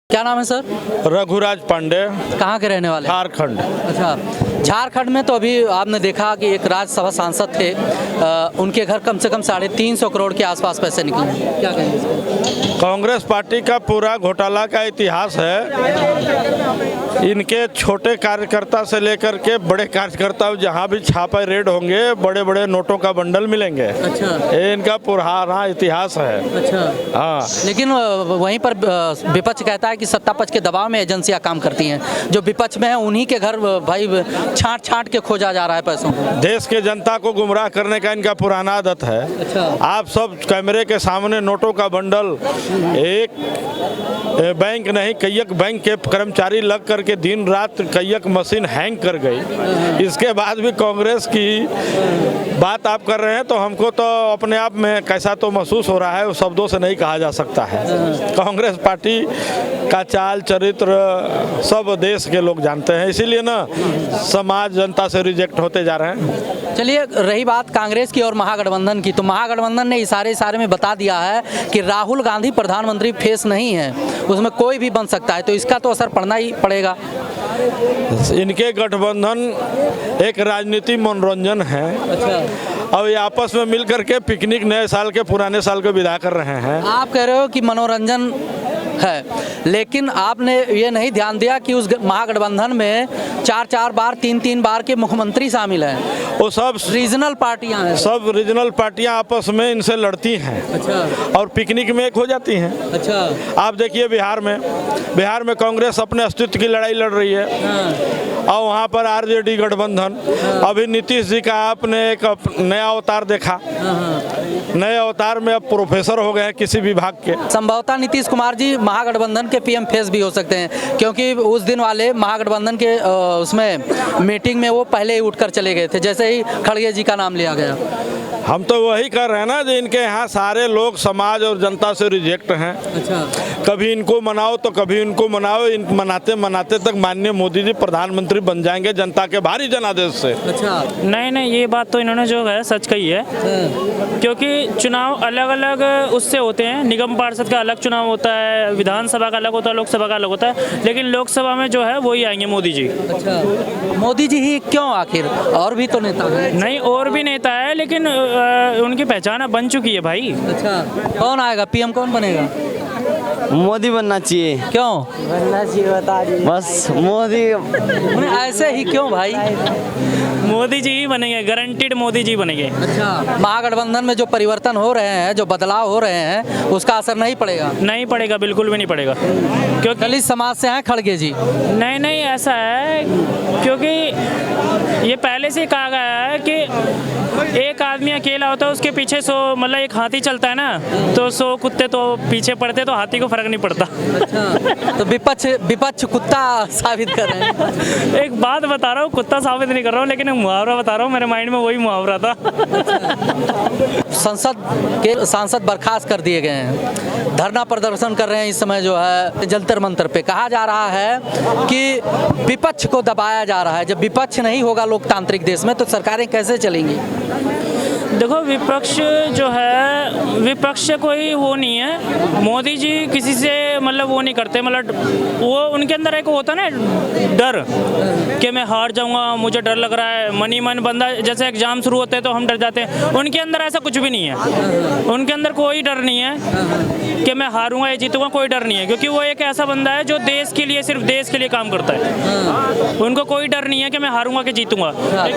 क्या नाम है सर? रघुराज पांडे। कहाँ के रहने वाले? झारखंड। अच्छा, झारखंड में तो अभी आपने देखा कि एक राज्यसभा सांसद थे, उनके घर कम से कम 350 करोड़ के आसपास पैसे निकले। क्या कहेंगे इस पर? कांग्रेस पार्टी का पूरा घोटाला का इतिहास है। इनके छोटे कार्यकर्ता से लेकर के बड़े कार्यकर्ता जहाँ भी छापे रेड होंगे, बड़े बड़े नोटों का बंडल मिलेंगे। अच्छा, ये इनका पुराना इतिहास है। अच्छा। हाँ, लेकिन वहीं पर विपक्ष कहता है कि सत्ता पक्ष के दबाव में एजेंसियां काम करती हैं। जो विपक्ष में है उन्हीं के घर भाई छांट छांट के खोजा जा रहा है पैसों को। देश के जनता को गुमराह करने का इनका पुराना आदत है। अच्छा। आप सब कैमरे के सामने नोटों का बंडल, एक बैंक नहीं कईक बैंक के कर्मचारी लग करके दिन रात कईक मशीन हैंग कर गई। इसके बाद भी कांग्रेस की बात आप कर रहे हैं तो हमको तो अपने आप में कैसा तो महसूस हो रहा है, वो शब्दों से नहीं कहा जा सकता है। कांग्रेस पार्टी का चाल चरित्र सब देश के लोग जानते हैं, इसीलिए ना समाज जनता से रिजेक्ट होते जा रहे हैं। चलिए, रही बात कांग्रेस की और महागठबंधन की, तो महागठबंधन ने इशारे में बता दिया है कि राहुल गांधी प्रधानमंत्री फेस नहीं है, उसमें कोई भी बन सकता है, तो इसका तो असर पड़ना ही पड़ेगा। इनके गठबंधन एक राजनीति मनोरंजन है। अच्छा। अब ये आपस में मिल करके पिकनिक नए साल के पुराने साल को विदा कर रहे हैं। आप कह रहे हो कि मनोरंजन है, लेकिन आपने ये नहीं ध्यान दिया कि उस महागठबंधन में 4 बार 3 बार के मुख्यमंत्री शामिल हैं। वो सब रीजनल पार्टियां हैं। सब रीजनल पार्टियां आपस में इनसे लड़ती हैं। अच्छा। और पिकनिक में एक हो जाती हैं। अच्छा। आप देखिए बिहार में कांग्रेस अपने अस्तित्व की लड़ाई लड़ रही है। हाँ। और वहाँ पर आरजेडी गठबंधन। अभी नीतीश जी का आपने एक नया अवतार देखा। नए अवतार में अब प्रोफेसर हो गए हैं किसी विभाग के। संभवतः नीतीश कुमार जी महागठबंधन के पीएम फेस भी हो सकते हैं, क्योंकि उस दिन वाले महागठबंधन के उसमें मीटिंग में वो पहले ही उठकर चले गए थे जैसे ही खड़गे जी का नाम लिया गया। हम तो वही कर रहे हैं ना, जो इनके यहाँ सारे लोग समाज और जनता से रिजेक्ट हैं। अच्छा। कभी इनको मनाओ तो कभी इनको मनाओ, मनाते मनाते तक माननीय मोदी जी प्रधानमंत्री बन जाएंगे जनता के भारी जनादेश से। अच्छा। नहीं, ये बात तो इन्होंने जो है सच कही है। क्योंकि चुनाव अलग अलग उससे होते हैं। निगम पार्षद का अलग चुनाव होता है, विधानसभा का अलग होता है, लोकसभा का अलग होता है, लेकिन लोकसभा में जो है वही आएंगे मोदी जी। अच्छा। मोदी जी ही क्यों आखिर? और भी तो नेता हैं। नहीं, और भी नेता है, लेकिन उनकी पहचान अब बन चुकी है भाई। अच्छा। कौन आएगा पीएम, कौन बनेगा? मोदी बनना चाहिए। क्यों बनना चाहिए बता दीजिए। बस मोदी। ऐसे ही क्यों भाई? मोदी जी ही बनेंगे, गारंटीड मोदी जी बनेंगे। अच्छा। महागठबंधन में जो परिवर्तन हो रहे हैं, जो बदलाव हो रहे हैं, उसका असर नहीं पड़ेगा? नहीं पड़ेगा, बिल्कुल भी नहीं पड़ेगा। क्योंकि दलित समाज से हैं खड़गे जी। नहीं, ऐसा है क्योंकि ये पहले से कहा गया है कि एक आदमी अकेला होता है, उसके पीछे 100 मतलब एक हाथी चलता है ना, तो 100 कुत्ते तो पीछे पड़ते, तो हाथी को फर्क नहीं पड़ता। अच्छा। तो विपक्ष कुत्ता साबित कर रहे हैं। एक बात बता रहा हूँ, कुत्ता साबित नहीं कर रहा हूँ, लेकिन मुहावरा बता रहा हूँ, मेरे माइंड में वही मुहावरा था। संसद के सांसद बर्खास्त कर दिए गए हैं, धरना प्रदर्शन कर रहे हैं इस समय जो है जंतर मंतर पे। कहा जा रहा है कि विपक्ष को दबाया जा रहा है। जब विपक्ष नहीं होगा लोकतांत्रिक देश में तो सरकारें कैसे चलेंगी? देखो, विपक्ष जो है, विपक्ष से कोई वो नहीं है। मोदी जी किसी से मतलब वो नहीं करते, मतलब वो उनके अंदर एक होता है ना डर कि मैं हार जाऊंगा, मुझे डर लग रहा है। मन बंदा जैसे एग्जाम शुरू होते हैं तो हम डर जाते हैं, उनके अंदर ऐसा कुछ भी नहीं है। उनके अंदर कोई डर नहीं है कि मैं हारूंगा या जीतूंगा, कोई डर नहीं है, क्योंकि वो एक ऐसा बंदा है जो देश के लिए, सिर्फ देश के लिए काम करता है। उनको कोई डर नहीं है कि मैं हारूंगा कि जीतूंगा।